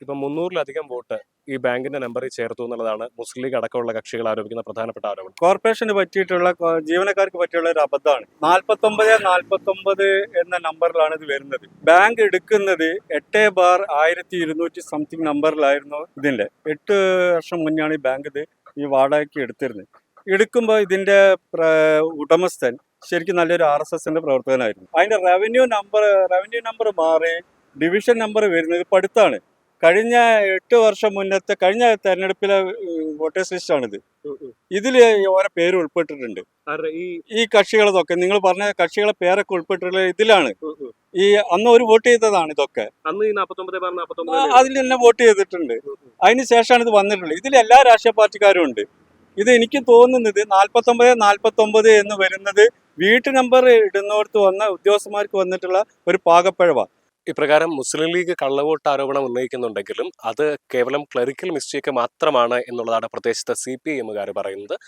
ഇപ്പം 300-ലധികം വോട്ട് ഈ ബാങ്കിന്റെ നമ്പറിൽ ചേർത്തു എന്നുള്ളതാണ് മുസ്ലിം ലീഗ് അടക്കമുള്ള കക്ഷികൾ ആരോപിക്കുന്ന പ്രധാനപ്പെട്ട ആരോപണം. കോർപ്പറേഷന് പറ്റിയിട്ടുള്ള ജീവനക്കാർക്ക് പറ്റിയുള്ള ഒരു അബദ്ധമാണ്. 49 എന്ന നമ്പറിലാണ് ഇത് വരുന്നത്. ബാങ്ക് എടുക്കുന്നത് 8/1200 സംതിങ് നമ്പറിലായിരുന്നു ഇതിന്റെ. 8 വർഷം മുന്നെയാണ് ഈ ബാങ്ക് ഈ വാടകയ്ക്ക് എടുത്തിരുന്നത്. എടുക്കുമ്പോൾ ഇതിന്റെ ഉടമസ്ഥൻ ശരിക്കും നല്ലൊരു RSSന്റെ പ്രവർത്തകനായിരുന്നു. അതിന്റെ റവന്യൂ നമ്പർ മാറി ഡിവിഷൻ നമ്പർ വരുന്നത് ഇപ്പം അടുത്താണ്. കഴിഞ്ഞ 8 വർഷം മുന്നത്തെ കഴിഞ്ഞ തെരഞ്ഞെടുപ്പിലെ വോട്ടേഴ്സ് ലിസ്റ്റാണിത്. ഇതില് ഓരോ പേര് ഉൾപ്പെട്ടിട്ടുണ്ട്. ഈ കക്ഷികളതൊക്കെ നിങ്ങൾ പറഞ്ഞ കക്ഷികളെ പേരൊക്കെ ഉൾപ്പെട്ടിട്ടുള്ള ഇതിലാണ്. ഈ അന്ന് ഒരു വോട്ട് ചെയ്തതാണ് ഇതൊക്കെ. അതിൽ തന്നെ വോട്ട് ചെയ്തിട്ടുണ്ട്. അതിന് ശേഷമാണ് ഇത് വന്നിട്ടുള്ളത്. ഇതിൽ എല്ലാ രാഷ്ട്രീയ പാർട്ടിക്കാരും ഉണ്ട്. ഇത് എനിക്ക് തോന്നുന്നത് 49 എന്ന് വരുന്നത് വീട്ടു നമ്പർ ഇടുന്നിടത്ത് വന്ന ഉദ്യോഗസ്ഥന്മാർക്ക് വന്നിട്ടുള്ള ഒരു പാകപ്പിഴവാണ്. ഇപ്രകാരം മുസ്ലിം ലീഗ് കള്ളവോട്ട് ആരോപണം ഉന്നയിക്കുന്നുണ്ടെങ്കിലും അത് കേവലം ക്ലറിക്കൽ മിസ്റ്റേക്ക് മാത്രമാണ് എന്നുള്ളതാണ് പ്രദേശത്തെ CPIM പറയുന്നത്.